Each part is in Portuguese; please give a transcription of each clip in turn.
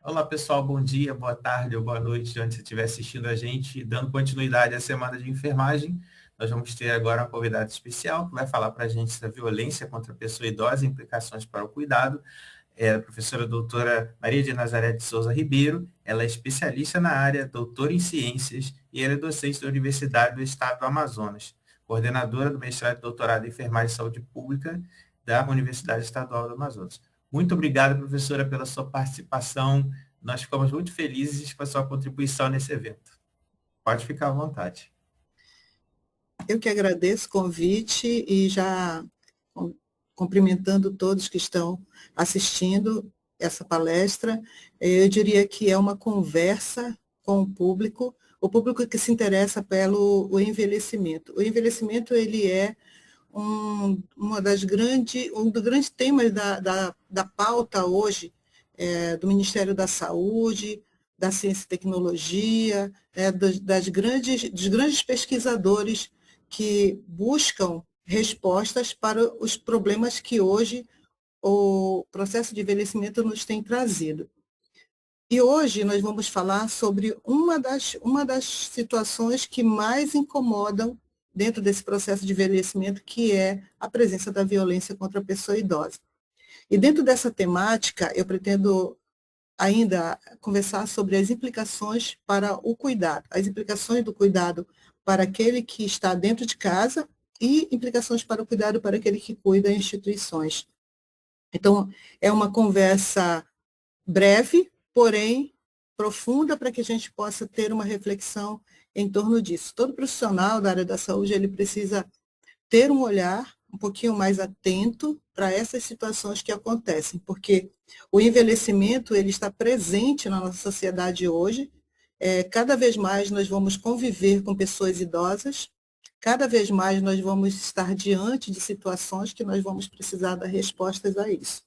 Olá, pessoal, bom dia, boa tarde ou boa noite, de onde você estiver assistindo a gente. Dando continuidade à semana de enfermagem, nós vamos ter agora uma convidada especial que vai falar para a gente da violência contra a pessoa idosa e implicações para o cuidado. É a professora doutora Maria de Nazaré de Souza Ribeiro. Ela é especialista na área, doutora em ciências e ela é docente da Universidade do Estado do Amazonas, coordenadora do mestrado e doutorado em enfermagem e saúde pública da Universidade Estadual do Amazonas. Muito obrigado, professora, pela sua participação. Nós ficamos muito felizes com a sua contribuição nesse evento. Pode ficar à vontade. Eu que agradeço o convite e já cumprimentando todos que estão assistindo essa palestra, eu diria que é uma conversa com o público que se interessa pelo envelhecimento. O envelhecimento, ele é um dos grandes temas da pauta hoje, do Ministério da Saúde, da Ciência e Tecnologia, dos grandes pesquisadores que buscam respostas para os problemas que hoje o processo de envelhecimento nos tem trazido. E hoje nós vamos falar sobre uma das situações que mais incomodam dentro desse processo de envelhecimento, que é a presença da violência contra a pessoa idosa. E dentro dessa temática, eu pretendo ainda conversar sobre as implicações para o cuidado, as implicações do cuidado para aquele que está dentro de casa e implicações para o cuidado para aquele que cuida em instituições. Então, é uma conversa breve, porém profunda, para que a gente possa ter uma reflexão em torno disso. Todo profissional da área da saúde, ele precisa ter um olhar um pouquinho mais atento para essas situações que acontecem, porque o envelhecimento, ele está presente na nossa sociedade hoje. Cada vez mais nós vamos conviver com pessoas idosas, cada vez mais nós vamos estar diante de situações que nós vamos precisar dar respostas a isso.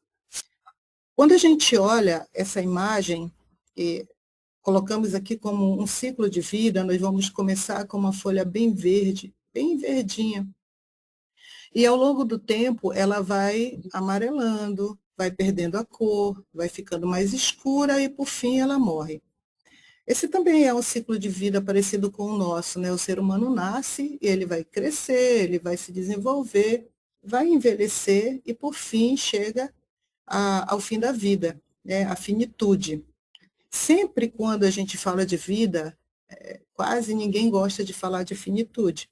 Quando a gente olha essa imagem, e colocamos aqui como um ciclo de vida, nós vamos começar com uma folha bem verde, bem verdinha. E ao longo do tempo, ela vai amarelando, vai perdendo a cor, vai ficando mais escura e, por fim, ela morre. Esse também é um ciclo de vida parecido com o nosso, né? O ser humano nasce, ele vai crescer, ele vai se desenvolver, vai envelhecer e, por fim, chega ao fim da vida, né? A finitude. Sempre quando a gente fala de vida, quase ninguém gosta de falar de finitude,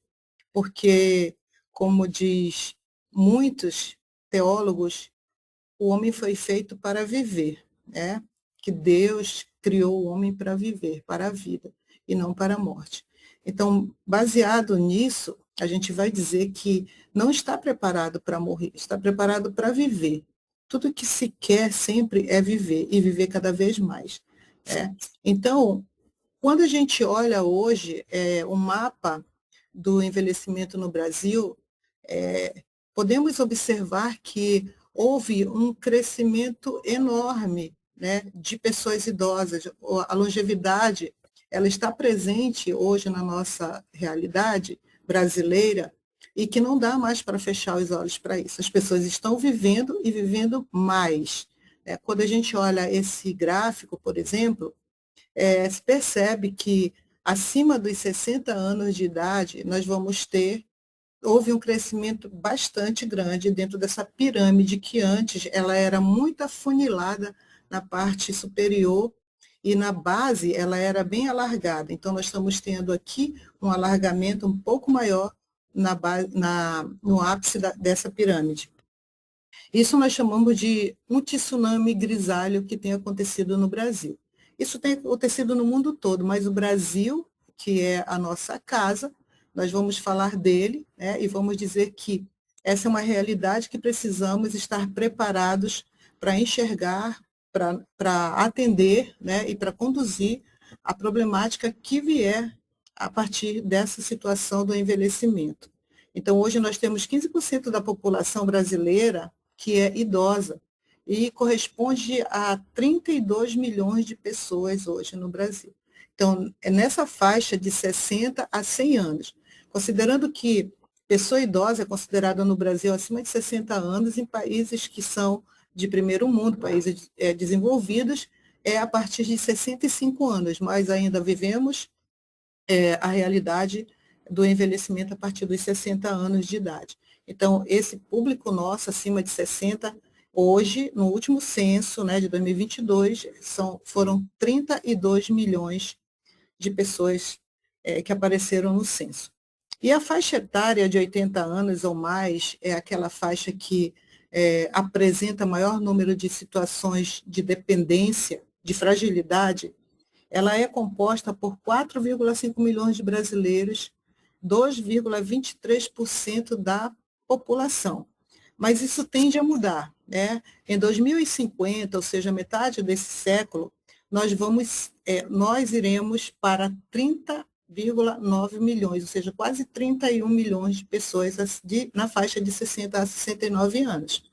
porque, como diz muitos teólogos, o homem foi feito para viver, né? Que Deus criou o homem para viver, para a vida, e não para a morte. Então, baseado nisso, a gente vai dizer que não está preparado para morrer, está preparado para viver. Tudo que se quer sempre é viver, e viver cada vez mais. Então, quando a gente olha hoje o mapa do envelhecimento no Brasil, podemos observar que houve um crescimento enorme, né, de pessoas idosas. A longevidade, ela está presente hoje na nossa realidade brasileira e que não dá mais para fechar os olhos para isso. As pessoas estão vivendo e vivendo mais. Quando a gente olha esse gráfico, por exemplo, se percebe que acima dos 60 anos de idade, houve um crescimento bastante grande dentro dessa pirâmide que antes ela era muito afunilada na parte superior e na base ela era bem alargada. Então, nós estamos tendo aqui um alargamento um pouco maior no ápice dessa pirâmide. Isso nós chamamos de um tsunami grisalho que tem acontecido no Brasil. Isso tem acontecido no mundo todo, mas o Brasil, que é a nossa casa, nós vamos falar dele, né, e vamos dizer que essa é uma realidade que precisamos estar preparados para enxergar, para atender, né, e para conduzir a problemática que vier a partir dessa situação do envelhecimento. Então, hoje nós temos 15% da população brasileira que é idosa, e corresponde a 32 milhões de pessoas hoje no Brasil. Então, é nessa faixa de 60 a 100 anos. Considerando que pessoa idosa é considerada no Brasil acima de 60 anos em países que são de primeiro mundo, países desenvolvidos, é a partir de 65 anos, mas ainda vivemos a realidade do envelhecimento a partir dos 60 anos de idade. Então, esse público nosso, acima de 60, hoje, no último censo, né, de 2022, foram 32 milhões de pessoas que apareceram no censo. E a faixa etária de 80 anos ou mais é aquela faixa que apresenta maior número de situações de dependência, de fragilidade. Ela é composta por 4,5 milhões de brasileiros, 2,23% da população. Mas isso tende a mudar, né? Em 2050, ou seja, metade desse século, nós iremos para 30,9 milhões, ou seja, quase 31 milhões de pessoas na faixa de 60 a 69 anos,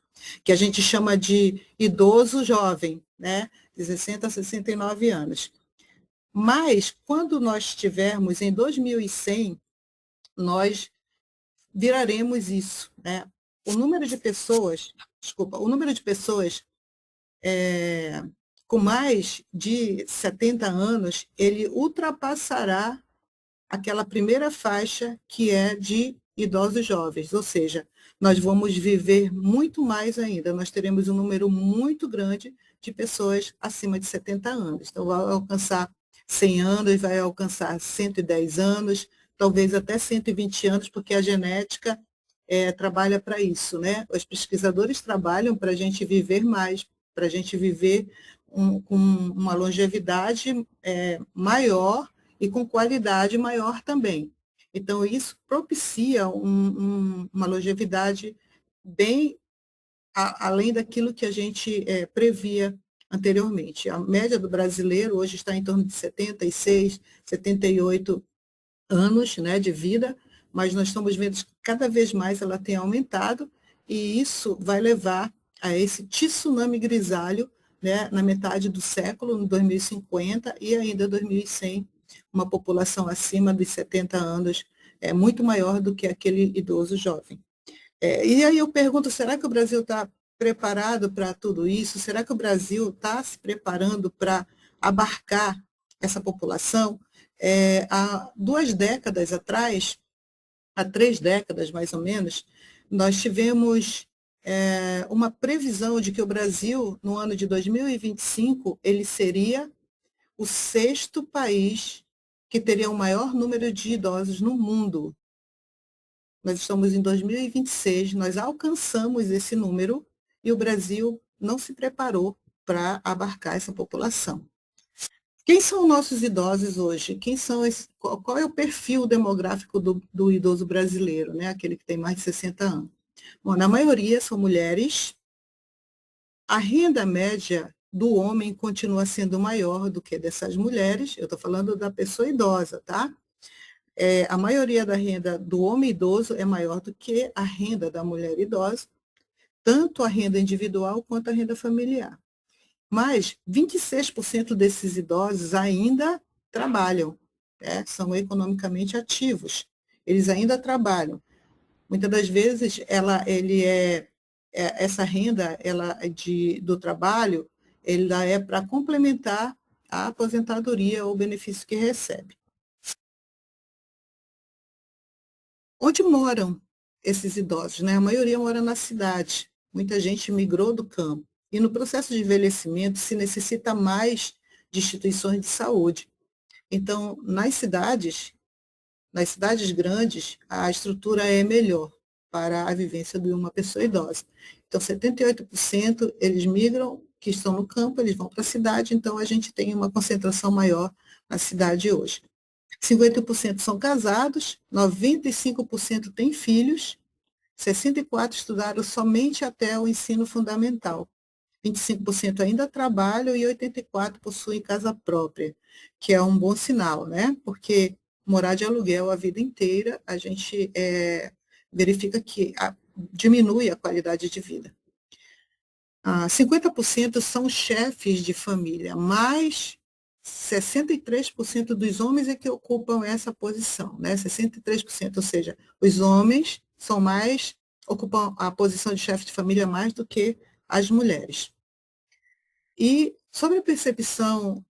que a gente chama de idoso jovem, né? De 60 a 69 anos. Mas, quando nós estivermos em 2100, nós viraremos isso, né? O número de pessoas com mais de 70 anos, ele ultrapassará aquela primeira faixa que é de idosos jovens, ou seja, nós vamos viver muito mais ainda, nós teremos um número muito grande de pessoas acima de 70 anos. Então, vai alcançar 100 anos, vai alcançar 110 anos, talvez até 120 anos, porque a genética trabalha para isso, né? Os pesquisadores trabalham para a gente viver mais, para a gente viver com uma longevidade maior e com qualidade maior também. Então, isso propicia uma longevidade bem além daquilo que a gente previa anteriormente. A média do brasileiro hoje está em torno de 76, 78 anos, né, de vida, mas nós estamos vendo que cada vez mais ela tem aumentado, e isso vai levar a esse tsunami grisalho, né, na metade do século, no 2050 e ainda 2100, uma população acima dos 70 anos muito maior do que aquele idoso jovem. E aí eu pergunto, será que o Brasil está preparado para tudo isso? Será que o Brasil está se preparando para abarcar essa população? Há 2 décadas atrás, há 3 décadas mais ou menos, nós tivemos uma previsão de que o Brasil, no ano de 2025, ele seria o 6º país que teria o maior número de idosos no mundo. Nós estamos em 2026, nós alcançamos esse número e o Brasil não se preparou para abarcar essa população. Quem são nossos idosos hoje? Qual é o perfil demográfico do idoso brasileiro, né? Aquele que tem mais de 60 anos? Bom, na maioria são mulheres. A renda média do homem continua sendo maior do que dessas mulheres. Eu estou falando da pessoa idosa, tá? A maioria da renda do homem idoso é maior do que a renda da mulher idosa, tanto a renda individual quanto a renda familiar. Mas 26% desses idosos ainda trabalham, né? São economicamente ativos, eles ainda trabalham. Muitas das vezes essa renda do trabalho, ela é para complementar a aposentadoria ou o benefício que recebe. Onde moram esses idosos, né? A maioria mora na cidade, muita gente migrou do campo. E no processo de envelhecimento se necessita mais de instituições de saúde. Então, nas cidades grandes, a estrutura é melhor para a vivência de uma pessoa idosa. Então, 78% eles migram, que estão no campo, eles vão para a cidade, então a gente tem uma concentração maior na cidade hoje. 50% são casados, 95% têm filhos, 64% estudaram somente até o ensino fundamental, 25% ainda trabalham e 84% possuem casa própria, que é um bom sinal, né? Porque morar de aluguel a vida inteira, a gente verifica que diminui a qualidade de vida. 50% são chefes de família, mas 63% dos homens é que ocupam essa posição, né? 63%, ou seja, os homens ocupam a posição de chefe de família mais do que as mulheres. E sobre a percepção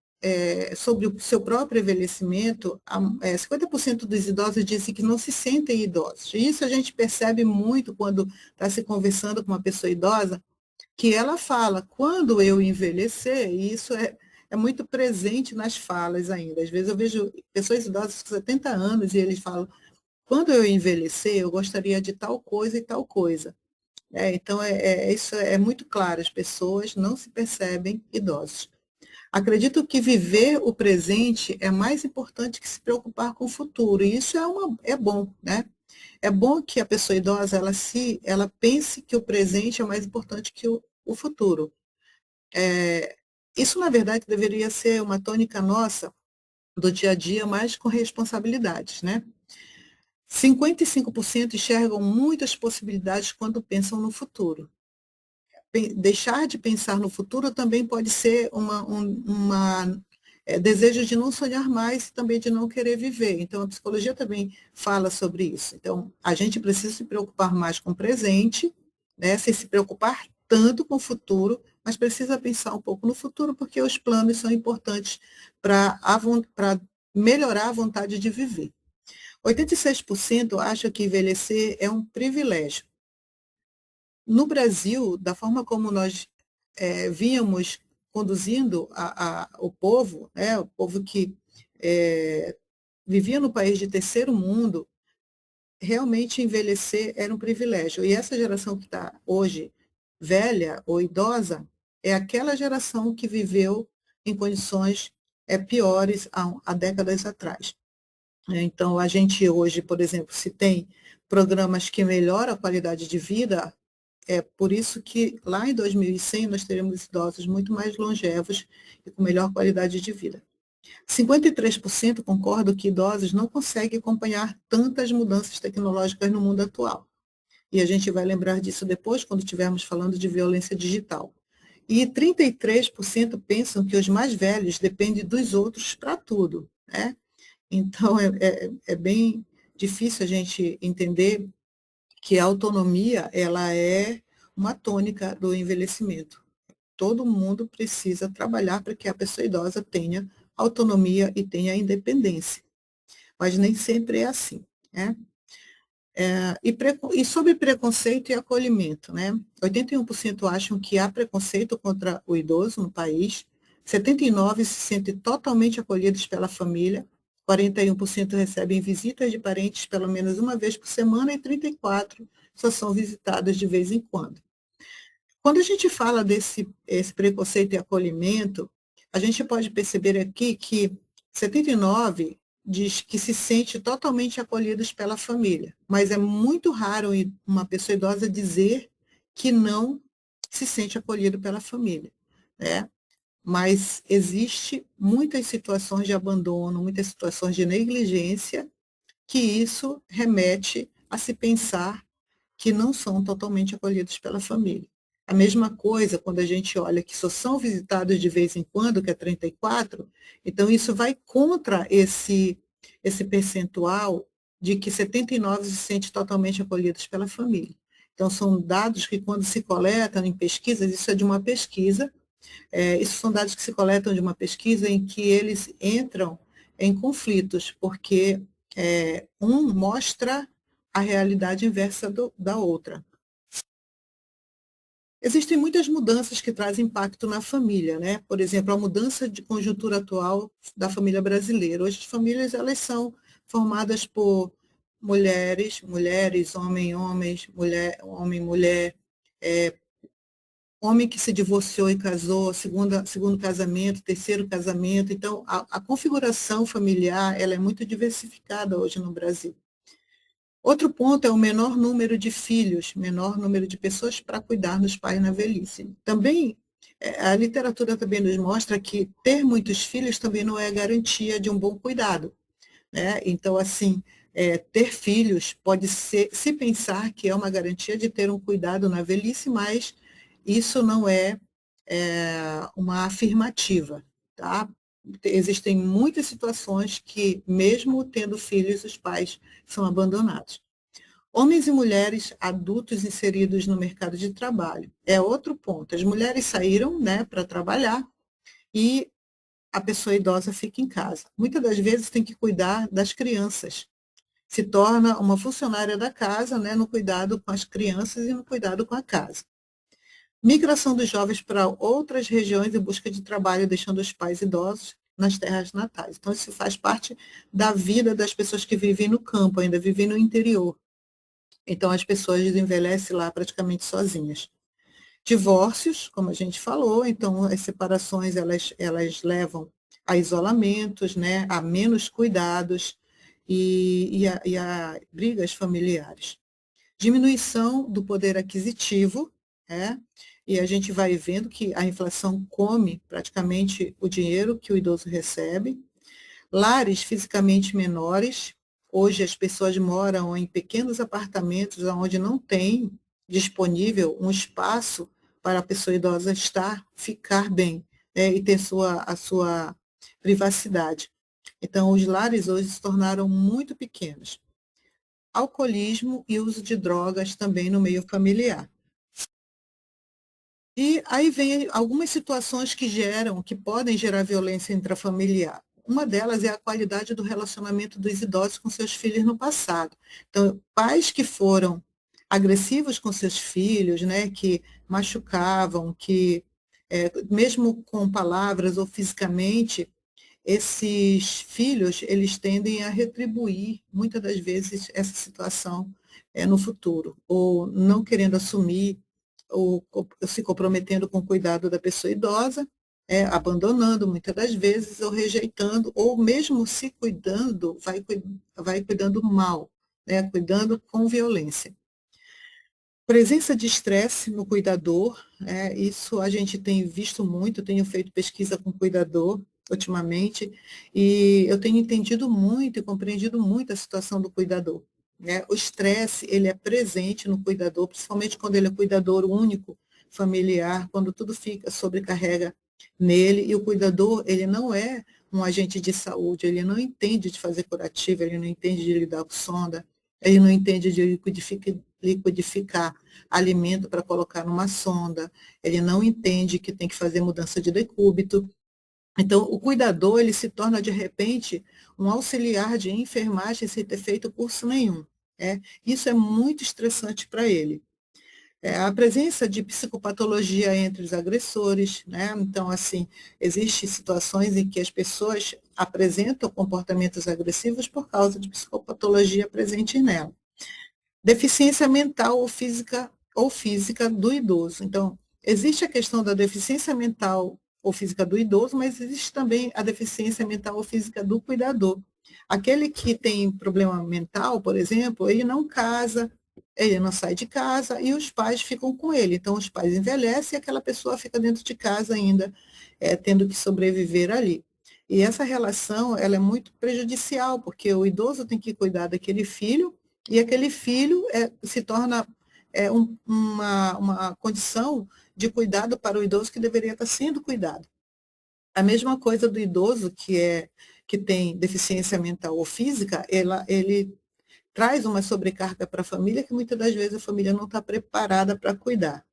sobre o seu próprio envelhecimento, 50% dos idosos dizem que não se sentem idosos. E isso a gente percebe muito quando está se conversando com uma pessoa idosa, que ela fala, quando eu envelhecer, e isso é muito presente nas falas ainda. Às vezes eu vejo pessoas idosas com 70 anos e eles falam, quando eu envelhecer, eu gostaria de tal coisa e tal coisa. Então, isso é muito claro, as pessoas não se percebem idosos. Acredito que viver o presente é mais importante que se preocupar com o futuro, e isso é bom, né? É bom que a pessoa idosa, ela pense que o presente é mais importante que o futuro. Isso, na verdade, deveria ser uma tônica nossa do dia a dia, mas com responsabilidades, né? 55% enxergam muitas possibilidades quando pensam no futuro. Deixar de pensar no futuro também pode ser desejo de não sonhar mais e também de não querer viver. Então, a psicologia também fala sobre isso. Então, a gente precisa se preocupar mais com o presente, né, sem se preocupar tanto com o futuro, mas precisa pensar um pouco no futuro, porque os planos são importantes para melhorar a vontade de viver. 86% acham que envelhecer é um privilégio. No Brasil, da forma como nós vínhamos conduzindo o povo, né, o povo que vivia no país de terceiro mundo, realmente envelhecer era um privilégio. E essa geração que está hoje velha ou idosa é aquela geração que viveu em condições piores há décadas atrás. Então, a gente hoje, por exemplo, se tem programas que melhoram a qualidade de vida, é por isso que lá em 2100 nós teremos idosos muito mais longevos e com melhor qualidade de vida. 53% concordam que idosos não conseguem acompanhar tantas mudanças tecnológicas no mundo atual. E a gente vai lembrar disso depois, quando estivermos falando de violência digital. E 33% pensam que os mais velhos dependem dos outros para tudo, né? Então, é bem difícil a gente entender que a autonomia ela é uma tônica do envelhecimento. Todo mundo precisa trabalhar para que a pessoa idosa tenha autonomia e tenha independência. Mas nem sempre é assim, né? E sobre preconceito e acolhimento, né? 81% acham que há preconceito contra o idoso no país, 79% se sentem totalmente acolhidos pela família, 41% recebem visitas de parentes pelo menos uma vez por semana e 34% só são visitados de vez em quando. Quando a gente fala esse preconceito e acolhimento, a gente pode perceber aqui que 79% diz que se sente totalmente acolhidos pela família, mas é muito raro uma pessoa idosa dizer que não se sente acolhido pela família, né? Mas existe muitas situações de abandono, muitas situações de negligência, que isso remete a se pensar que não são totalmente acolhidos pela família. A mesma coisa quando a gente olha que só são visitados de vez em quando, que é 34%, então isso vai contra esse percentual de que 79% se sente totalmente acolhidos pela família. Então, são dados que, quando se coletam em pesquisas, isso é de uma pesquisa, isso são dados que se coletam de uma pesquisa em que eles entram em conflitos, porque um mostra a realidade inversa da outra. Existem muitas mudanças que trazem impacto na família, né? Por exemplo, a mudança de conjuntura atual da família brasileira. Hoje as famílias elas são formadas por mulheres, homens, mulher, homem que se divorciou e casou, segundo casamento, terceiro casamento. Então, a configuração familiar ela é muito diversificada hoje no Brasil. Outro ponto é o menor número de filhos, menor número de pessoas para cuidar dos pais na velhice. Também, a literatura também nos mostra que ter muitos filhos também não é garantia de um bom cuidado, né? Então, assim, ter filhos pode ser, se pensar que é uma garantia de ter um cuidado na velhice, mas isso não é uma afirmativa, tá? Existem muitas situações que, mesmo tendo filhos, os pais são abandonados. Homens e mulheres adultos inseridos no mercado de trabalho. É outro ponto. As mulheres saíram, né, para trabalhar e a pessoa idosa fica em casa. Muitas das vezes tem que cuidar das crianças. Se torna uma funcionária da casa, né, no cuidado com as crianças e no cuidado com a casa. Migração dos jovens para outras regiões em busca de trabalho, deixando os pais idosos nas terras natais. Então, isso faz parte da vida das pessoas que vivem no campo, ainda vivem no interior. Então, as pessoas envelhecem lá praticamente sozinhas. Divórcios, como a gente falou, então as separações elas levam a isolamentos, né, a menos cuidados e a brigas familiares. Diminuição do poder aquisitivo, né, e a gente vai vendo que a inflação come praticamente o dinheiro que o idoso recebe. Lares fisicamente menores, hoje as pessoas moram em pequenos apartamentos onde não tem disponível um espaço para a pessoa idosa ficar bem, né, e ter a sua privacidade. Então, os lares hoje se tornaram muito pequenos. Alcoolismo e uso de drogas também no meio familiar. E aí vem algumas situações que podem gerar violência intrafamiliar. Uma delas é a qualidade do relacionamento dos idosos com seus filhos no passado. Então, pais que foram agressivos com seus filhos, né, que machucavam, que, mesmo com palavras ou fisicamente, esses filhos, eles tendem a retribuir, muitas das vezes, essa situação no futuro, ou não querendo assumir, ou se comprometendo com o cuidado da pessoa idosa, abandonando muitas das vezes, ou rejeitando, ou mesmo se cuidando, vai cuidando mal, né, cuidando com violência. Presença de estresse no cuidador, isso a gente tem visto muito, tenho feito pesquisa com cuidador ultimamente, e eu tenho entendido muito e compreendido muito a situação do cuidador. Né? O estresse, ele é presente no cuidador, principalmente quando ele é cuidador único, familiar, quando tudo fica sobrecarrega nele, e o cuidador, ele não é um agente de saúde, ele não entende de fazer curativo, ele não entende de lidar com sonda, ele não entende de liquidificar alimento para colocar numa sonda, ele não entende que tem que fazer mudança de decúbito. Então, o cuidador, ele se torna, de repente, um auxiliar de enfermagem sem ter feito curso nenhum. Isso é muito estressante para ele. A presença de psicopatologia entre os agressores, né? Então, assim, existem situações em que as pessoas apresentam comportamentos agressivos por causa de psicopatologia presente nela. Deficiência mental ou física do idoso. Então, existe a questão da deficiência mental ou física do idoso, mas existe também a deficiência mental ou física do cuidador. Aquele que tem problema mental, por exemplo, ele não casa, ele não sai de casa e os pais ficam com ele. Então, os pais envelhecem e aquela pessoa fica dentro de casa ainda, tendo que sobreviver ali. E essa relação, ela é muito prejudicial, porque o idoso tem que cuidar daquele filho, e aquele filho se torna uma condição de cuidado para o idoso que deveria estar sendo cuidado. A mesma coisa do idoso que tem deficiência mental ou física, ele traz uma sobrecarga para a família que muitas das vezes a família não está preparada para cuidar.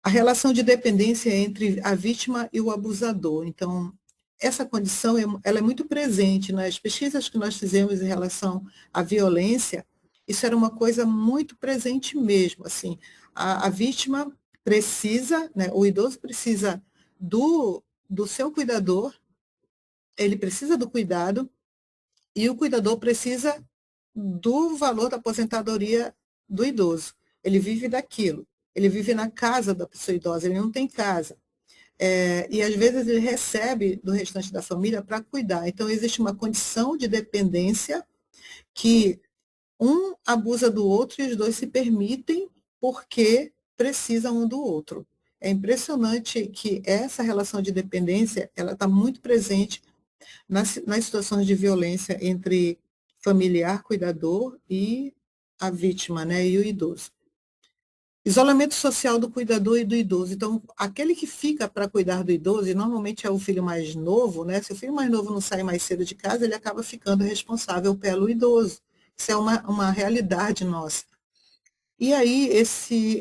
A relação de dependência entre a vítima e o abusador. Então, essa condição ela é muito presente nas pesquisas que nós fizemos em relação à violência. Isso era uma coisa muito presente mesmo. Assim, a vítima precisa, né, o idoso precisa do seu cuidador, ele precisa do cuidado, e o cuidador precisa do valor da aposentadoria do idoso. Ele vive daquilo. Ele vive na casa da pessoa idosa, ele não tem casa. E às vezes ele recebe do restante da família para cuidar. Então, existe uma condição de dependência que um abusa do outro e os dois se permitem porque precisam um do outro. É impressionante que essa relação de dependência ela está muito presente nas situações de violência entre familiar, cuidador e a vítima, né, e o idoso. Isolamento social do cuidador e do idoso. Então, aquele que fica para cuidar do idoso, e normalmente é o filho mais novo, né? Se o filho mais novo não sai mais cedo de casa, ele acaba ficando responsável pelo idoso. Isso é uma realidade nossa. E aí,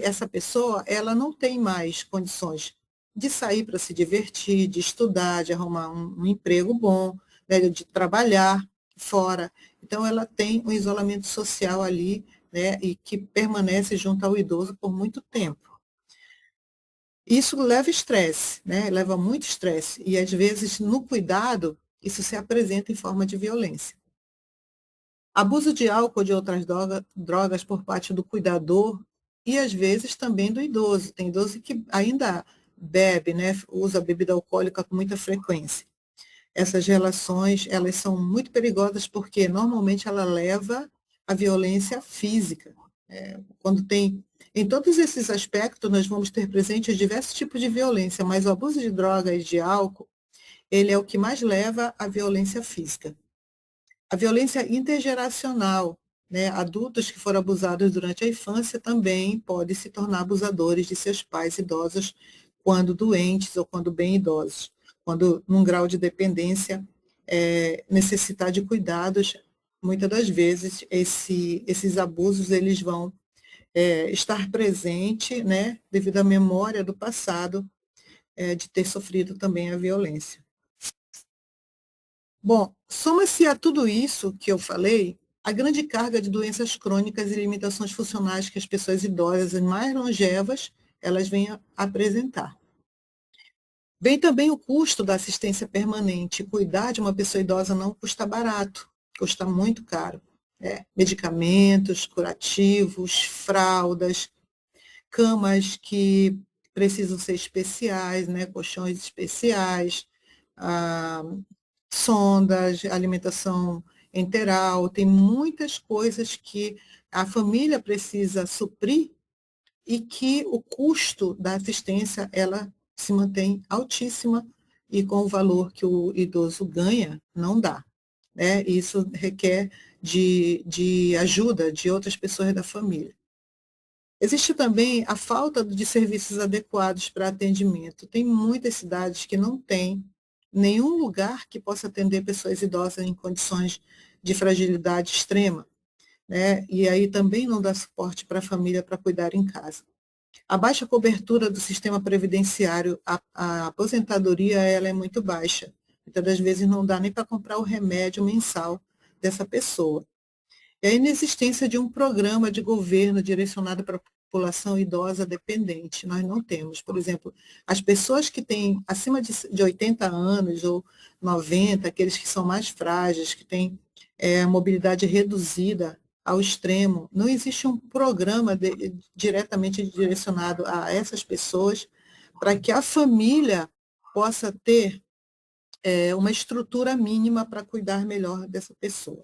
essa pessoa, ela não tem mais condições de sair para se divertir, de estudar, de arrumar um emprego bom, né, de trabalhar fora. Então, ela tem um isolamento social ali, né, e que permanece junto ao idoso por muito tempo. Isso leva estresse, né, leva muito estresse. E, às vezes, no cuidado, isso se apresenta em forma de violência. Abuso de álcool ou de outras drogas por parte do cuidador e, às vezes, também do idoso. Tem idoso que ainda bebe, né, usa bebida alcoólica com muita frequência. Essas relações, elas são muito perigosas porque, normalmente, ela leva à violência física. Quando tem... Em todos esses aspectos, nós vamos ter presente diversos tipos de violência, mas o abuso de drogas e de álcool, ele é o que mais leva à violência física. A violência intergeracional, né? Adultos que foram abusados durante a infância também podem se tornar abusadores de seus pais idosos quando doentes ou quando bem idosos, quando num grau de dependência necessitar de cuidados. Muitas das vezes esses abusos eles vão estar presentes, né, devido à memória do passado de ter sofrido também a violência. Bom, soma-se a tudo isso que eu falei, a grande carga de doenças crônicas e limitações funcionais que as pessoas idosas e mais longevas, elas vêm a apresentar. Vem também o custo da assistência permanente. Cuidar de uma pessoa idosa não custa barato, custa muito caro. Medicamentos, curativos, fraldas, camas que precisam ser especiais, né? Colchões especiais, ah, sondas, alimentação enteral, tem muitas coisas que a família precisa suprir e que o custo da assistência, ela se mantém altíssima e com o valor que o idoso ganha, não dá. Né? Isso requer de ajuda de outras pessoas da família. Existe também a falta de serviços adequados para atendimento. Tem muitas cidades que não têm nenhum lugar que possa atender pessoas idosas em condições de fragilidade extrema, né? E aí também não dá suporte para a família para cuidar em casa. A baixa cobertura do sistema previdenciário, a aposentadoria, ela é muito baixa. Muitas das vezes não dá nem para comprar o remédio mensal dessa pessoa. E a inexistência de um programa de governo direcionado para a população idosa dependente. Nós não temos. Por exemplo, as pessoas que têm acima de 80 anos ou 90, aqueles que são mais frágeis, que têm a mobilidade reduzida ao extremo, não existe um programa diretamente direcionado a essas pessoas para que a família possa ter uma estrutura mínima para cuidar melhor dessa pessoa.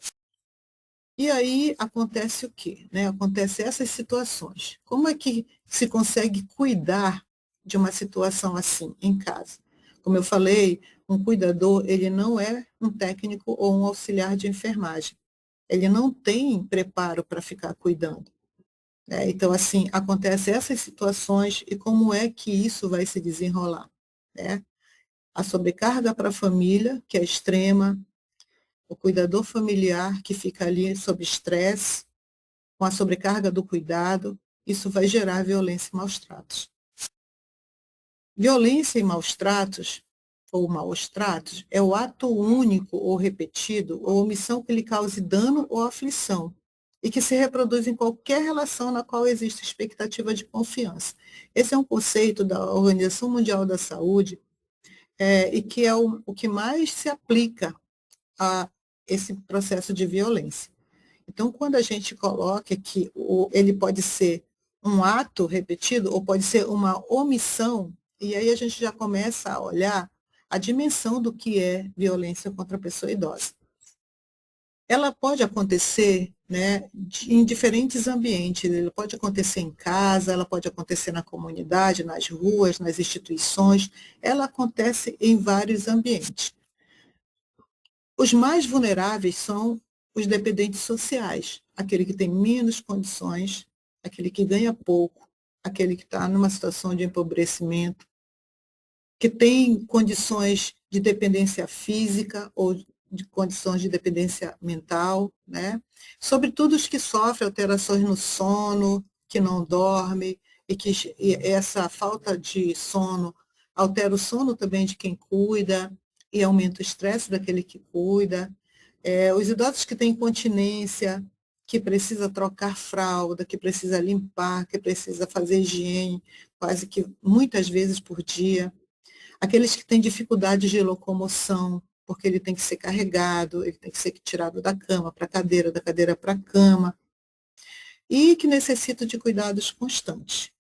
E aí acontece o quê? Né? Acontece essas situações. Como é que se consegue cuidar de uma situação assim em casa? Como eu falei, um cuidador, ele não é um técnico ou um auxiliar de enfermagem. Ele não tem preparo para ficar cuidando. Né? Então, assim, acontecem essas situações e como é que isso vai se desenrolar? Né? A sobrecarga para a família, que é extrema, o cuidador familiar que fica ali sob estresse, com a sobrecarga do cuidado, isso vai gerar violência e maus tratos. Violência e maus tratos, ou maus tratos, é o ato único ou repetido, ou omissão que lhe cause dano ou aflição, e que se reproduz em qualquer relação na qual existe expectativa de confiança. Esse é um conceito da Organização Mundial da Saúde, e que é o que mais se aplica a esse processo de violência. Então, quando a gente coloca que ele pode ser um ato repetido ou pode ser uma omissão, e aí a gente já começa a olhar a dimensão do que é violência contra a pessoa idosa. Ela pode acontecer, né, em diferentes ambientes. Ela pode acontecer em casa, ela pode acontecer na comunidade, nas ruas, nas instituições. Ela acontece em vários ambientes. Os mais vulneráveis são os dependentes sociais, aquele que tem menos condições, aquele que ganha pouco, aquele que está numa situação de empobrecimento, que tem condições de dependência física ou de condições de dependência mental, né? Sobretudo os que sofrem alterações no sono, que não dormem, e essa falta de sono altera o sono também de quem cuida e aumenta o estresse daquele que cuida. Os idosos que têm incontinência, que precisa trocar fralda, que precisa limpar, que precisa fazer higiene, quase que muitas vezes por dia. Aqueles que têm dificuldade de locomoção, porque ele tem que ser carregado, ele tem que ser tirado da cama para a cadeira, da cadeira para a cama, e que necessitam de cuidados constantes.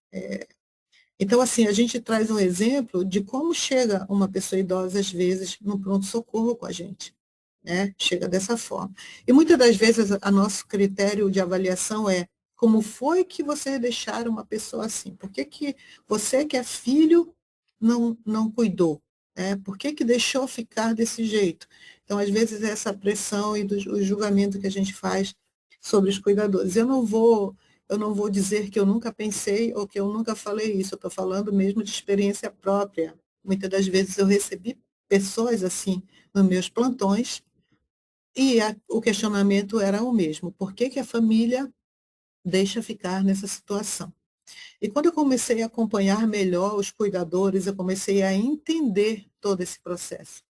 Então, assim, a gente traz um exemplo de como chega uma pessoa idosa, às vezes, no pronto-socorro com a gente. Né? Chega dessa forma. E muitas das vezes, a nosso critério de avaliação é como foi que vocês deixaram uma pessoa assim? Por que, que você, que é filho, não cuidou? Por que deixou ficar desse jeito? Então, às vezes, essa pressão e o julgamento que a gente faz sobre os cuidadores. Eu não vou dizer que eu nunca pensei ou que eu nunca falei isso, eu estou falando mesmo de experiência própria. Muitas das vezes eu recebi pessoas assim nos meus plantões e o questionamento era o mesmo: por que, que a família deixa ficar nessa situação? E quando eu comecei a acompanhar melhor os cuidadores, eu comecei a entender todo esse processo.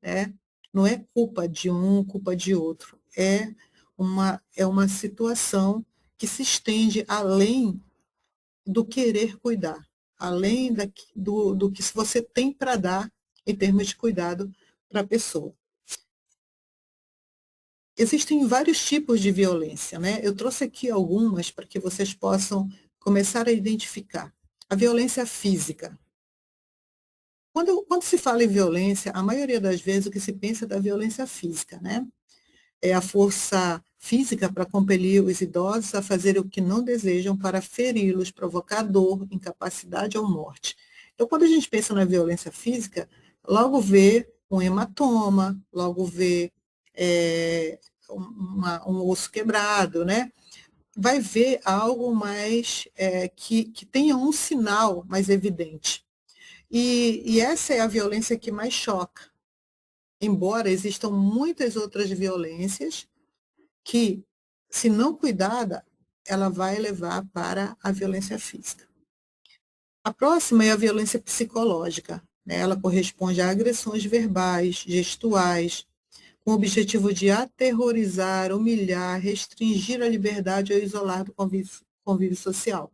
Né? Não é culpa de um, culpa de outro. É uma situação que se estende além do querer cuidar, além do que você tem para dar em termos de cuidado para a pessoa. Existem vários tipos de violência, né? Eu trouxe aqui algumas para que vocês possam começar a identificar. A violência física. Quando se fala em violência, a maioria das vezes o que se pensa é da violência física, né? É a força física para compelir os idosos a fazer o que não desejam para feri-los, provocar dor, incapacidade ou morte. Então, quando a gente pensa na violência física, logo vê um hematoma, logo vê um osso quebrado, né? Vai ver algo mais que tenha um sinal mais evidente. E essa é a violência que mais choca. Embora existam muitas outras violências que, se não cuidada, ela vai levar para a violência física. A próxima é a violência psicológica. Né? Ela corresponde a agressões verbais, gestuais, com o objetivo de aterrorizar, humilhar, restringir a liberdade ou isolar do convívio social.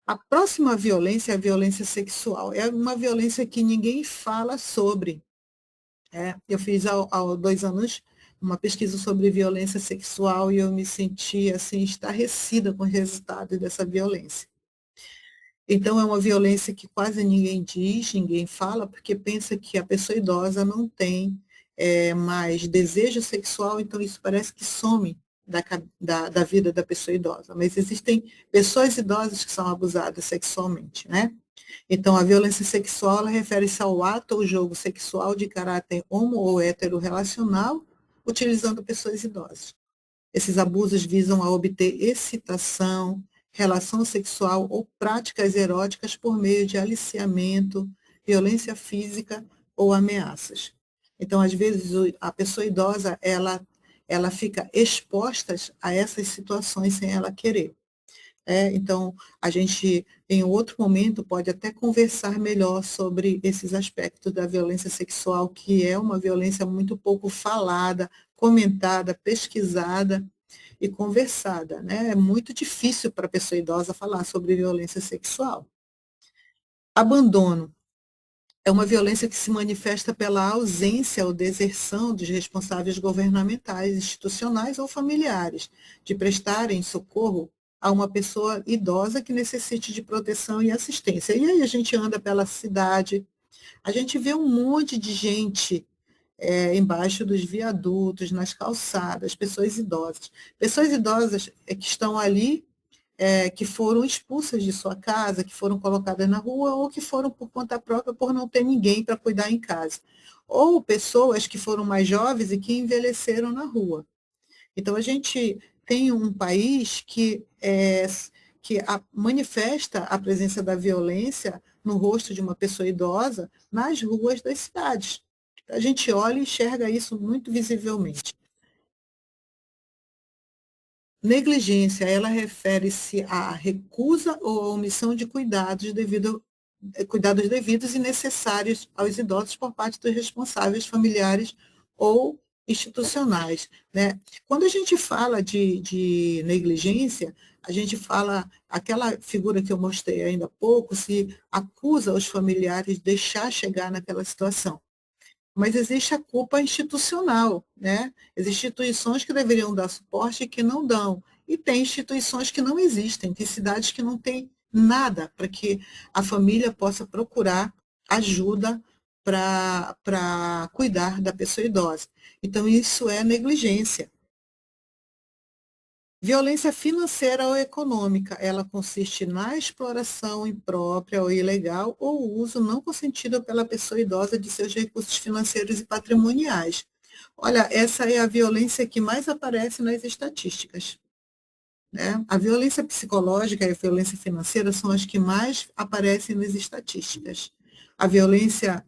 A próxima violência é a violência sexual. É uma violência que ninguém fala sobre. Eu fiz há 2 anos uma pesquisa sobre violência sexual e eu me senti assim, estarrecida com os resultados dessa violência. Então, é uma violência que quase ninguém diz, ninguém fala, porque pensa que a pessoa idosa não tem mais desejo sexual, então isso parece que some da vida da pessoa idosa. Mas existem pessoas idosas que são abusadas sexualmente, né? Então, a violência sexual ela refere-se ao ato ou jogo sexual de caráter homo ou heterorrelacional, utilizando pessoas idosas. Esses abusos visam a obter excitação, relação sexual ou práticas eróticas por meio de aliciamento, violência física ou ameaças. Então, às vezes, a pessoa idosa, ela fica exposta a essas situações sem ela querer. Então, a gente, em outro momento, pode até conversar melhor sobre esses aspectos da violência sexual, que é uma violência muito pouco falada, comentada, pesquisada e conversada. Né? É muito difícil para a pessoa idosa falar sobre violência sexual. Abandono. É uma violência que se manifesta pela ausência ou deserção dos responsáveis governamentais, institucionais ou familiares de prestarem socorro a uma pessoa idosa que necessite de proteção e assistência. E aí a gente anda pela cidade, a gente vê um monte de gente embaixo dos viadutos, nas calçadas, pessoas idosas. Pessoas idosas que estão ali, que foram expulsas de sua casa, que foram colocadas na rua, ou que foram por conta própria por não ter ninguém para cuidar em casa. Ou pessoas que foram mais jovens e que envelheceram na rua. Então, a gente tem um país que manifesta a presença da violência no rosto de uma pessoa idosa nas ruas das cidades. A gente olha e enxerga isso muito visivelmente. Negligência, ela refere-se à recusa ou à omissão de cuidados devidos e necessários aos idosos por parte dos responsáveis familiares ou institucionais, né? Quando a gente fala de negligência, a gente fala, aquela figura que eu mostrei ainda há pouco, se acusa os familiares de deixar chegar naquela situação. Mas existe a culpa institucional, né? Existem instituições que deveriam dar suporte e que não dão. E tem instituições que não existem, tem cidades que não têm nada para que a família possa procurar ajuda para cuidar da pessoa idosa. Então, isso é negligência. Violência financeira ou econômica, ela consiste na exploração imprópria ou ilegal ou uso não consentido pela pessoa idosa de seus recursos financeiros e patrimoniais. Olha, essa é a violência que mais aparece nas estatísticas, né? A violência psicológica e a violência financeira são as que mais aparecem nas estatísticas. A violência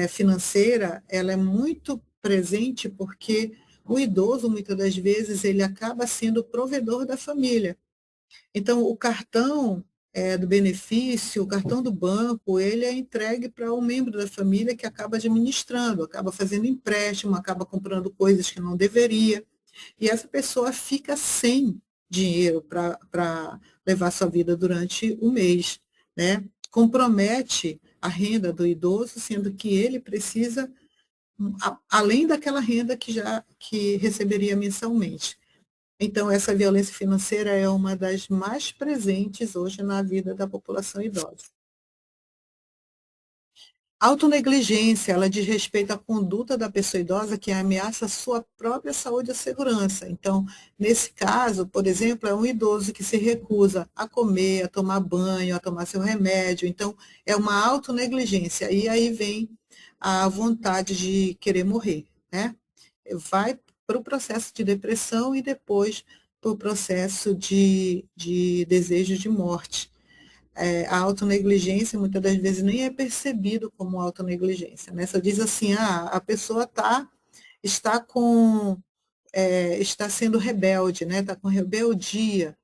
financeira, ela é muito presente porque o idoso, muitas das vezes, ele acaba sendo o provedor da família. Então, o cartão do benefício, o cartão do banco, ele é entregue para um membro da família que acaba administrando, acaba fazendo empréstimo, acaba comprando coisas que não deveria. E essa pessoa fica sem dinheiro para levar sua vida durante o mês, né? Compromete a renda do idoso, sendo que ele precisa, além daquela renda que receberia mensalmente. Então, essa violência financeira é uma das mais presentes hoje na vida da população idosa. Autonegligência, ela diz respeito à conduta da pessoa idosa que ameaça a sua própria saúde e segurança. Então, nesse caso, por exemplo, é um idoso que se recusa a comer, a tomar banho, a tomar seu remédio. Então, é uma autonegligência. E aí vem a vontade de querer morrer, né? Vai para o processo de depressão e depois para o processo de desejo de morte. A autonegligência muitas das vezes nem é percebido como autonegligência, né? Só diz assim, a pessoa está está sendo rebelde, né? Está com rebeldia,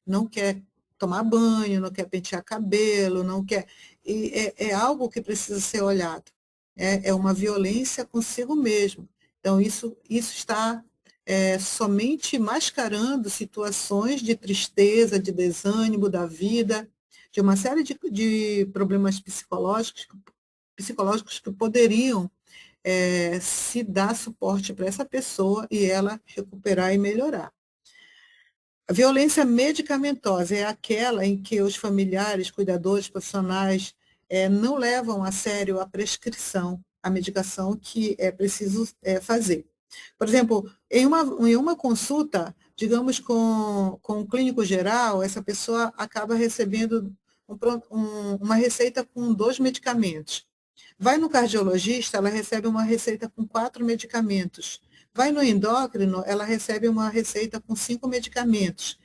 não quer tomar banho, não quer pentear cabelo, não quer. E é algo que precisa ser olhado. É uma violência consigo mesmo. Então, isso está somente mascarando situações de tristeza, de desânimo da vida, de uma série de problemas psicológicos que poderiam se dar suporte para essa pessoa e ela recuperar e melhorar. A violência medicamentosa é aquela em que os familiares, cuidadores, profissionais não levam a sério a prescrição, a medicação que é preciso fazer. Por exemplo, em uma consulta, digamos, com um clínico geral, essa pessoa acaba recebendo uma receita com 2 medicamentos. Vai no cardiologista, ela recebe uma receita com 4 medicamentos. Vai no endócrino, ela recebe uma receita com 5 medicamentos.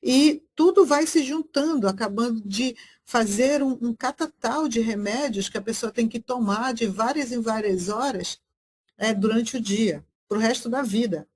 E tudo vai se juntando, acabando de fazer um catatal de remédios que a pessoa tem que tomar de várias em várias horas durante o dia, para o resto da vida.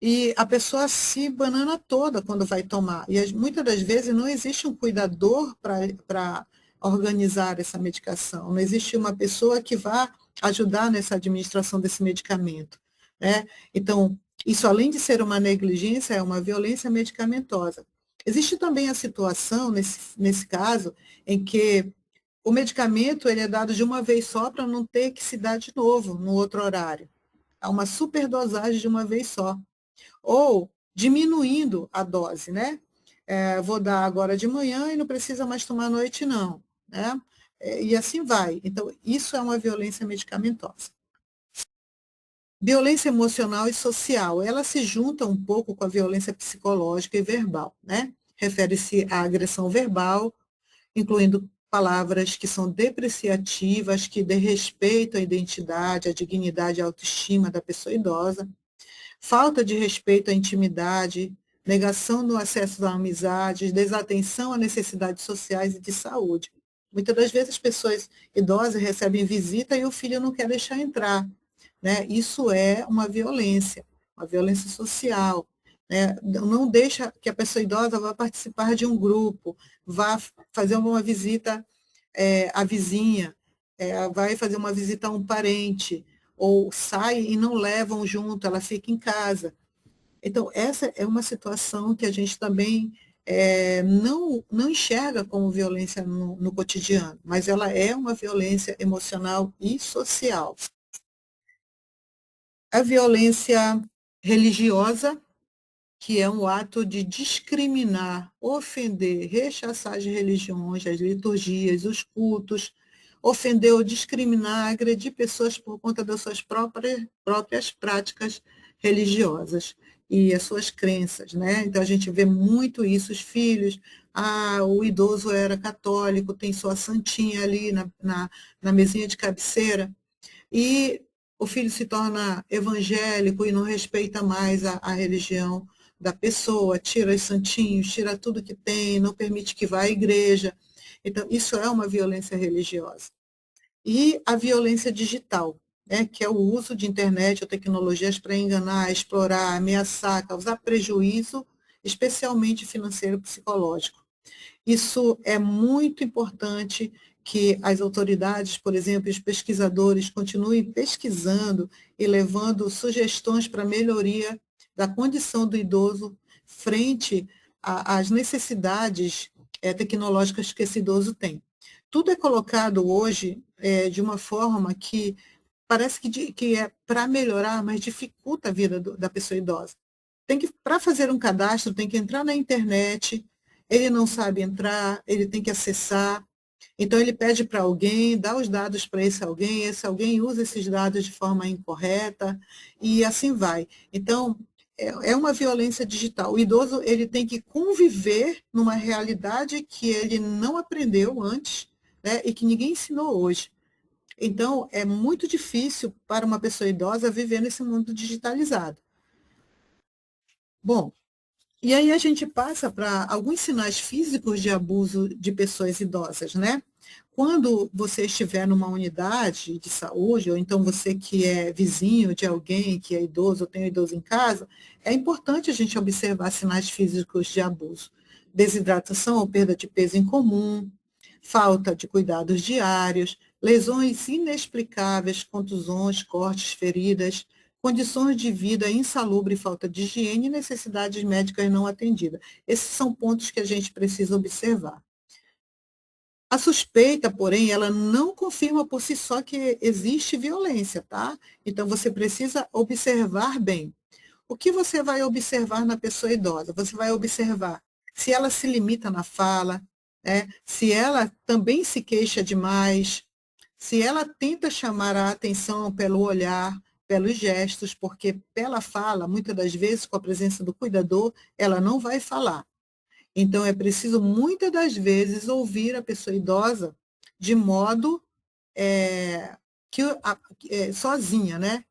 E a pessoa se banana toda quando vai tomar. E muitas das vezes não existe um cuidador para organizar essa medicação. Não existe uma pessoa que vá ajudar nessa administração desse medicamento, né? Então, isso além de ser uma negligência, é uma violência medicamentosa. Existe também a situação, nesse caso, em que o medicamento ele é dado de uma vez só para não ter que se dar de novo no outro horário. Há uma superdosagem de uma vez só. Ou diminuindo a dose, né? Vou dar agora de manhã e não precisa mais tomar à noite, não, né? E assim vai. Então, isso é uma violência medicamentosa. Violência emocional e social, ela se junta um pouco com a violência psicológica e verbal, né? Refere-se à agressão verbal, incluindo palavras que são depreciativas, que desrespeitam a identidade, a dignidade e a autoestima da pessoa idosa, falta de respeito à intimidade, negação no acesso à amizade, desatenção a necessidades sociais e de saúde. Muitas das vezes as pessoas idosas recebem visita e o filho não quer deixar entrar, né? Isso é uma violência social, né? Não deixa que a pessoa idosa vá participar de um grupo, vá fazer uma visita à vizinha, vai fazer uma visita a um parente, ou sai e não levam junto, ela fica em casa. Então, essa é uma situação que a gente também não enxerga como violência no cotidiano, mas ela é uma violência emocional e social. A violência religiosa, que é um ato de discriminar, ofender, rechaçar as religiões, as liturgias, os cultos, ofender ou discriminar, agredir pessoas por conta das suas próprias práticas religiosas e as suas crenças, né? Então a gente vê muito isso, os filhos, o idoso era católico, tem sua santinha ali na mesinha de cabeceira, e o filho se torna evangélico e não respeita mais a religião da pessoa, tira os santinhos, tira tudo que tem, não permite que vá à igreja. Então, isso é uma violência religiosa. E a violência digital, né, que é o uso de internet ou tecnologias para enganar, explorar, ameaçar, causar prejuízo, especialmente financeiro e psicológico. Isso é muito importante que as autoridades, por exemplo, os pesquisadores continuem pesquisando e levando sugestões para a melhoria da condição do idoso frente às necessidades tecnológicas que esse idoso tem. Tudo é colocado hoje de uma forma que parece que é para melhorar, mas dificulta a vida da pessoa idosa. Para fazer um cadastro, tem que entrar na internet, ele não sabe entrar, ele tem que acessar, então ele pede para alguém, dá os dados para esse alguém usa esses dados de forma incorreta, e assim vai. Então, é uma violência digital. O idoso ele tem que conviver numa realidade que ele não aprendeu antes, né, e que ninguém ensinou hoje. Então, é muito difícil para uma pessoa idosa viver nesse mundo digitalizado. Bom, e aí a gente passa para alguns sinais físicos de abuso de pessoas idosas, né? Quando você estiver numa unidade de saúde, ou então você que é vizinho de alguém que é idoso ou tem um idoso em casa, é importante a gente observar sinais físicos de abuso. Desidratação ou perda de peso incomum, falta de cuidados diários, lesões inexplicáveis, contusões, cortes, feridas, condições de vida insalubre, falta de higiene e necessidades médicas não atendidas. Esses são pontos que a gente precisa observar. A suspeita, porém, ela não confirma por si só que existe violência, tá? Então, você precisa observar bem. O que você vai observar na pessoa idosa? Você vai observar se ela se limita na fala, né? Se ela também se queixa demais, se ela tenta chamar a atenção pelo olhar, pelos gestos, porque pela fala, muitas das vezes, com a presença do cuidador, ela não vai falar. Então, é preciso, muitas das vezes, ouvir a pessoa idosa de modo sozinha, né?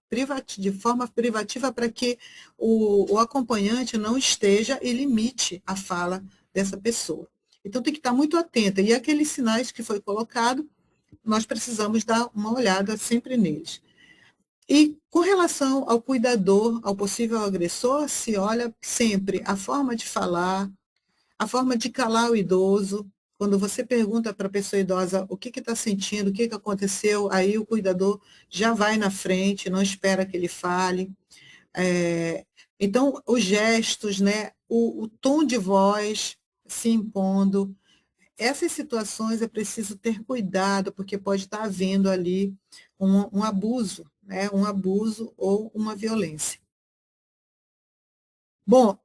De forma privativa, para que o acompanhante não esteja e limite a fala dessa pessoa. Então, tem que estar muito atenta. E aqueles sinais que foi colocado, nós precisamos dar uma olhada sempre neles. E com relação ao cuidador, ao possível agressor, se olha sempre a forma de falar, a forma de calar o idoso. Quando você pergunta para a pessoa idosa o que está sentindo, o que aconteceu, aí o cuidador já vai na frente, não espera que ele fale. Então, os gestos, né, o tom de voz se impondo, essas situações é preciso ter cuidado, porque pode estar havendo ali um abuso, né, um abuso ou uma violência. Bom,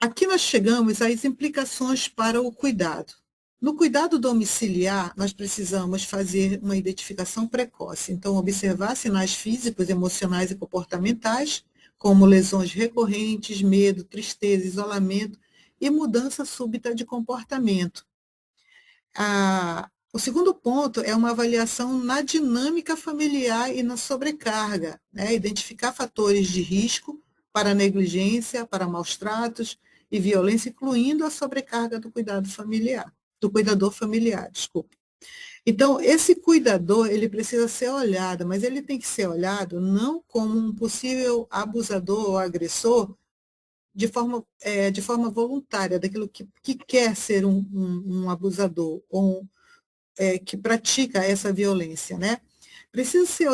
aqui nós chegamos às implicações para o cuidado. No cuidado domiciliar, nós precisamos fazer uma identificação precoce. Então, observar sinais físicos, emocionais e comportamentais, como lesões recorrentes, medo, tristeza, isolamento e mudança súbita de comportamento. O segundo ponto é uma avaliação na dinâmica familiar e na sobrecarga, né? Identificar fatores de risco para negligência, para maus tratos e violência, incluindo a sobrecarga do cuidador familiar, desculpa. Então, esse cuidador, ele precisa ser olhado, mas ele tem que ser olhado não como um possível abusador ou agressor de forma voluntária, daquilo que quer ser um abusador, ou que pratica essa violência, né? Precisa ser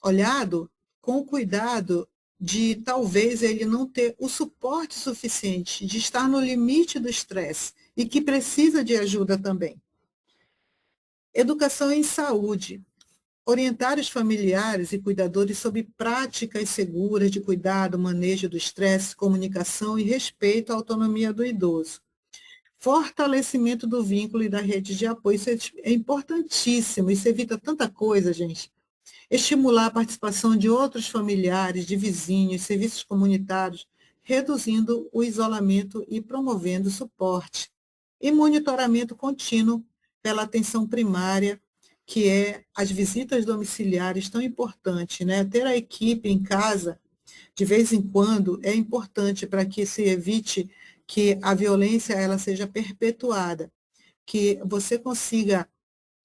olhado com o cuidado de talvez ele não ter o suporte suficiente, de estar no limite do estresse e que precisa de ajuda também. Educação em saúde. Orientar os familiares e cuidadores sobre práticas seguras de cuidado, manejo do estresse, comunicação e respeito à autonomia do idoso. Fortalecimento do vínculo e da rede de apoio. Isso é importantíssimo, isso evita tanta coisa, gente. Estimular a participação de outros familiares, de vizinhos, serviços comunitários, reduzindo o isolamento e promovendo suporte. E monitoramento contínuo pela atenção primária, que é as visitas domiciliares, tão importante, né? Ter a equipe em casa, de vez em quando, é importante para que se evite que a violência ela seja perpetuada, que você consiga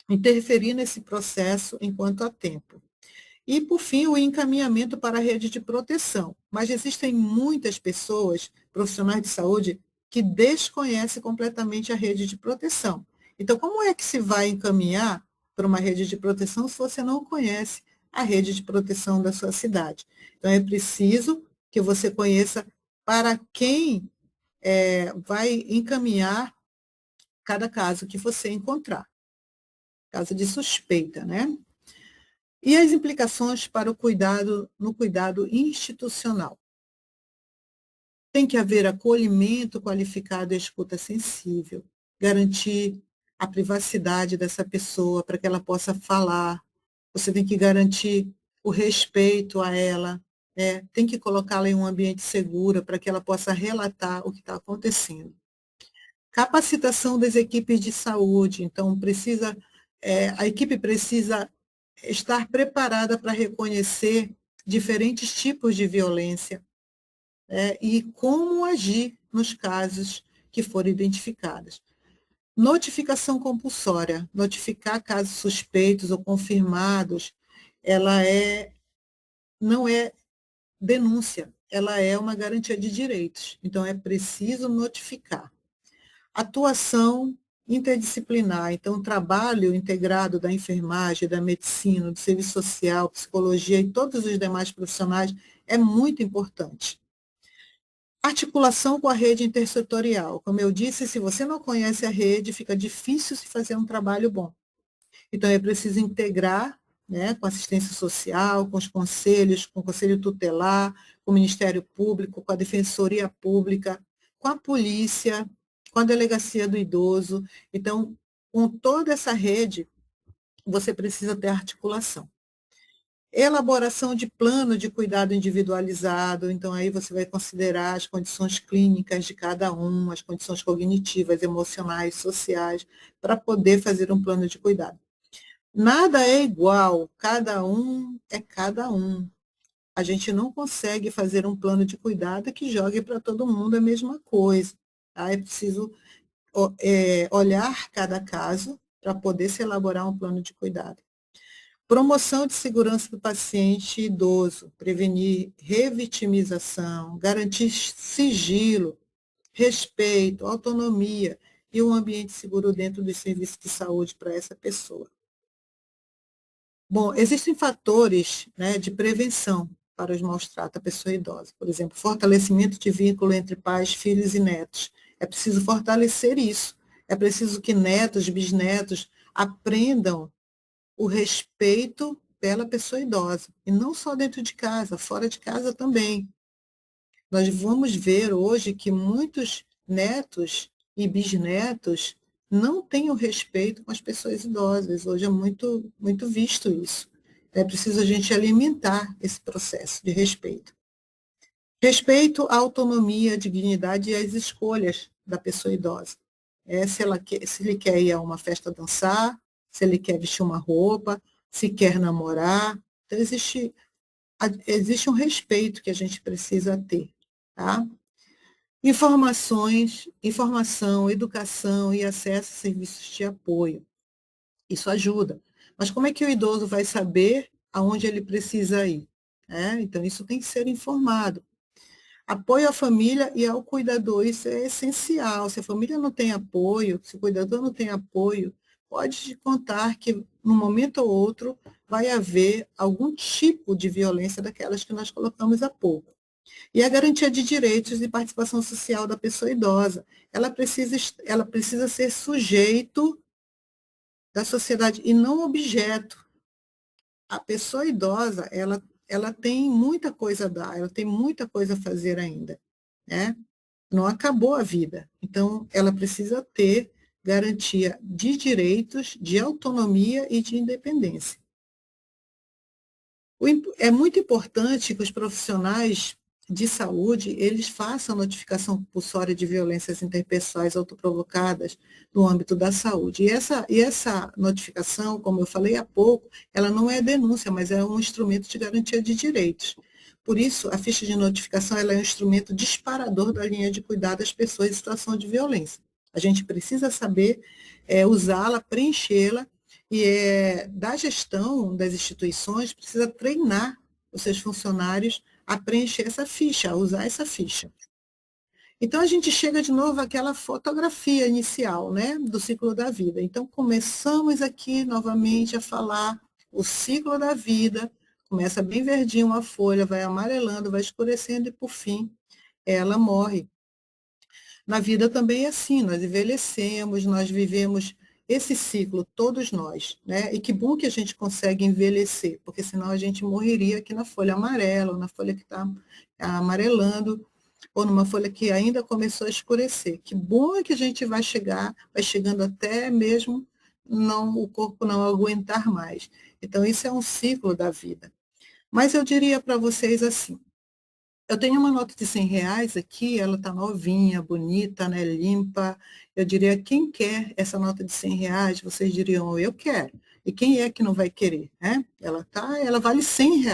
interferir nesse processo enquanto há tempo. E, por fim, o encaminhamento para a rede de proteção. Mas existem muitas pessoas, profissionais de saúde, que desconhecem completamente a rede de proteção. Então, como é que se vai encaminhar para uma rede de proteção se você não conhece a rede de proteção da sua cidade? Então, é preciso que você conheça para quem vai encaminhar cada caso que você encontrar, caso de suspeita, né? E as implicações para o cuidado, no cuidado institucional. Tem que haver acolhimento qualificado e escuta sensível, garantir a privacidade dessa pessoa para que ela possa falar. Você tem que garantir o respeito a ela, né? Tem que colocá-la em um ambiente seguro para que ela possa relatar o que está acontecendo. Capacitação das equipes de saúde, então a equipe precisa estar preparada para reconhecer diferentes tipos de violência, né, e como agir nos casos que forem identificados. Notificação compulsória, notificar casos suspeitos ou confirmados, ela não é denúncia, ela é uma garantia de direitos. Então, é preciso notificar. Atuação interdisciplinar, então, o trabalho integrado da enfermagem, da medicina, do serviço social, psicologia e todos os demais profissionais é muito importante. Articulação com a rede intersetorial. Como eu disse, se você não conhece a rede, fica difícil se fazer um trabalho bom. Então, é preciso integrar, né, com a assistência social, com os conselhos, com o conselho tutelar, com o Ministério Público, com a Defensoria Pública, com a polícia, com a delegacia do idoso. Então, com toda essa rede, você precisa ter articulação. Elaboração de plano de cuidado individualizado, então aí você vai considerar as condições clínicas de cada um, as condições cognitivas, emocionais, sociais, para poder fazer um plano de cuidado. Nada é igual, cada um é cada um. A gente não consegue fazer um plano de cuidado que jogue para todo mundo a mesma coisa. Tá? É preciso olhar cada caso para poder se elaborar um plano de cuidado. Promoção de segurança do paciente idoso, prevenir revitimização, garantir sigilo, respeito, autonomia e um ambiente seguro dentro dos serviços de saúde para essa pessoa. Bom, existem fatores, né, de prevenção para os maus tratos à pessoa idosa. Por exemplo, fortalecimento de vínculo entre pais, filhos e netos. É preciso fortalecer isso. É preciso que netos, bisnetos aprendam o respeito pela pessoa idosa. E não só dentro de casa, fora de casa também. Nós vamos ver hoje que muitos netos e bisnetos não têm o respeito com as pessoas idosas. Hoje é muito, muito visto isso. É preciso a gente alimentar esse processo de respeito. Respeito à autonomia, à dignidade e às escolhas da pessoa idosa. Se ele quer ir a uma festa dançar, se ele quer vestir uma roupa, se quer namorar. Então, existe um respeito que a gente precisa ter. Tá? Informação, educação e acesso a serviços de apoio. Isso ajuda. Mas como é que o idoso vai saber aonde ele precisa ir? Então, isso tem que ser informado. Apoio à família e ao cuidador, isso é essencial. Se a família não tem apoio, se o cuidador não tem apoio, pode contar que, num momento ou outro, vai haver algum tipo de violência daquelas que nós colocamos há pouco. E a garantia de direitos e participação social da pessoa idosa. Ela precisa ser sujeito da sociedade e não objeto. A pessoa idosa, ela tem muita coisa a dar, ela tem muita coisa a fazer ainda, né? Não acabou a vida. Então, ela precisa ter garantia de direitos, de autonomia e de independência. É muito importante que os profissionais de saúde, eles façam notificação compulsória de violências interpessoais autoprovocadas no âmbito da saúde. E essa notificação, como eu falei há pouco, ela não é denúncia, mas é um instrumento de garantia de direitos. Por isso, a ficha de notificação ela é um instrumento disparador da linha de cuidado às pessoas em situação de violência. A gente precisa saber usá-la, preenchê-la, e da gestão das instituições precisa treinar os seus funcionários a preencher essa ficha, a usar essa ficha. Então, a gente chega de novo àquela fotografia inicial, né, do ciclo da vida. Então, começamos aqui novamente a falar o ciclo da vida, começa bem verdinho uma folha, vai amarelando, vai escurecendo e, por fim, ela morre. Na vida também é assim, nós envelhecemos, nós vivemos esse ciclo, todos nós, né? E que bom que a gente consegue envelhecer, porque senão a gente morreria aqui na folha amarela, ou na folha que está amarelando, ou numa folha que ainda começou a escurecer. Que bom é que a gente vai chegando até mesmo o corpo não aguentar mais. Então, isso é um ciclo da vida. Mas eu diria para vocês assim, eu tenho uma nota de R$ 100 aqui, ela está novinha, bonita, né, limpa. Eu diria, quem quer essa nota de R$ 100? Vocês diriam, eu quero. E quem é que não vai querer? Né? Ela vale R$ 100.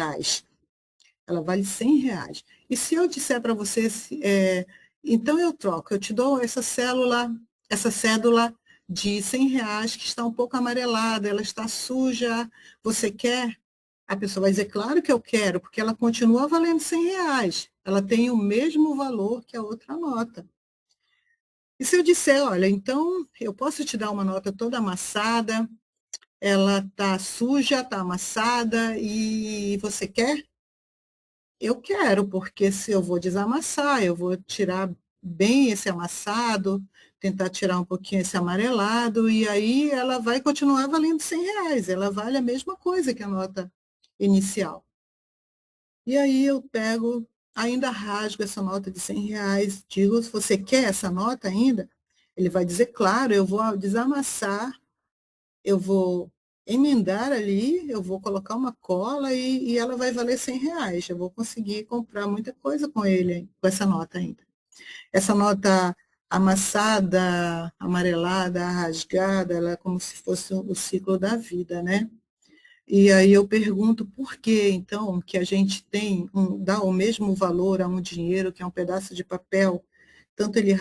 Ela vale R$ 100. E se eu disser para vocês, então eu troco, eu te dou essa cédula de R$ 100 que está um pouco amarelada, ela está suja, você quer? A pessoa vai dizer, claro que eu quero, porque ela continua valendo R$ 100. Ela tem o mesmo valor que a outra nota. E se eu disser, olha, então eu posso te dar uma nota toda amassada, ela está suja, está amassada, e você quer? Eu quero, porque se eu vou desamassar, eu vou tirar bem esse amassado, tentar tirar um pouquinho esse amarelado, e aí ela vai continuar valendo R$ 100. Ela vale a mesma coisa que a nota inicial. E aí eu pego, ainda rasgo essa nota de R$ 100, digo, se você quer essa nota ainda? Ele vai dizer, claro, eu vou desamassar, eu vou emendar ali, eu vou colocar uma cola e ela vai valer R$ 100. Eu vou conseguir comprar muita coisa com ele, com essa nota ainda. Essa nota amassada, amarelada, rasgada, ela é como se fosse o ciclo da vida, né? E aí eu pergunto por que, então, que a gente dá o mesmo valor a um dinheiro, que é um pedaço de papel, tanto ele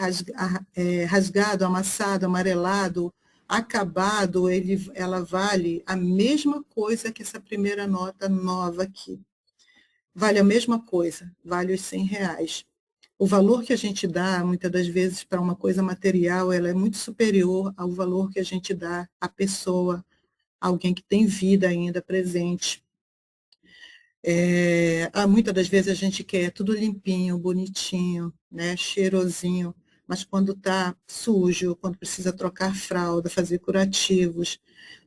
rasgado, amassado, amarelado, acabado, ela vale a mesma coisa que essa primeira nota nova aqui. Vale a mesma coisa, vale os R$ 100. O valor que a gente dá, muitas das vezes, para uma coisa material, ela é muito superior ao valor que a gente dá à pessoa, alguém que tem vida ainda presente. Muitas das vezes a gente quer tudo limpinho, bonitinho, né, cheirosinho, mas quando está sujo, quando precisa trocar fralda, fazer curativos,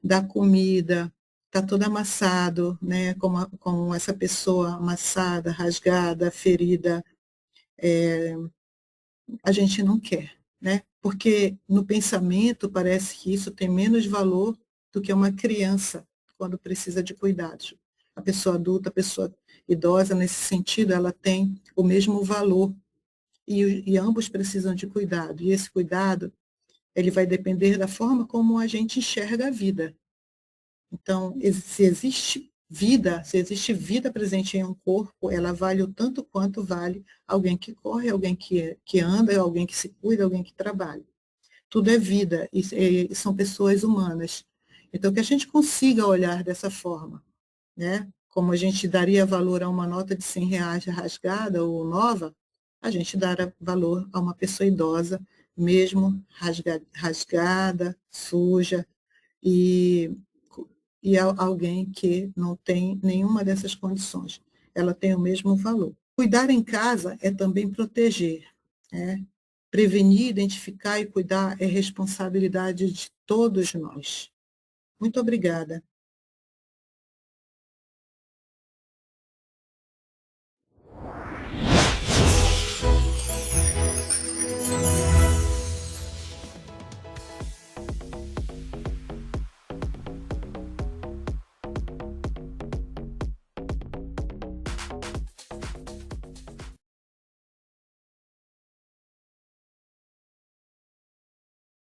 dar comida, está todo amassado, né, como essa pessoa amassada, rasgada, ferida, a gente não quer, né? Porque no pensamento parece que isso tem menos valor do que uma criança quando precisa de cuidados. A pessoa adulta, a pessoa idosa, nesse sentido, ela tem o mesmo valor e ambos precisam de cuidado. E esse cuidado, ele vai depender da forma como a gente enxerga a vida. Então, se existe vida, se existe vida presente em um corpo, ela vale o tanto quanto vale alguém que corre, alguém que anda, alguém que se cuida, alguém que trabalha. Tudo é vida, e são pessoas humanas. Então, que a gente consiga olhar dessa forma, né? Como a gente daria valor a uma nota de R$ 100 rasgada ou nova, a gente dará valor a uma pessoa idosa, mesmo rasgada, suja, e, e alguém que não tem nenhuma dessas condições. Ela tem o mesmo valor. Cuidar em casa é também proteger, né? Prevenir, identificar e cuidar é responsabilidade de todos nós. Muito obrigada.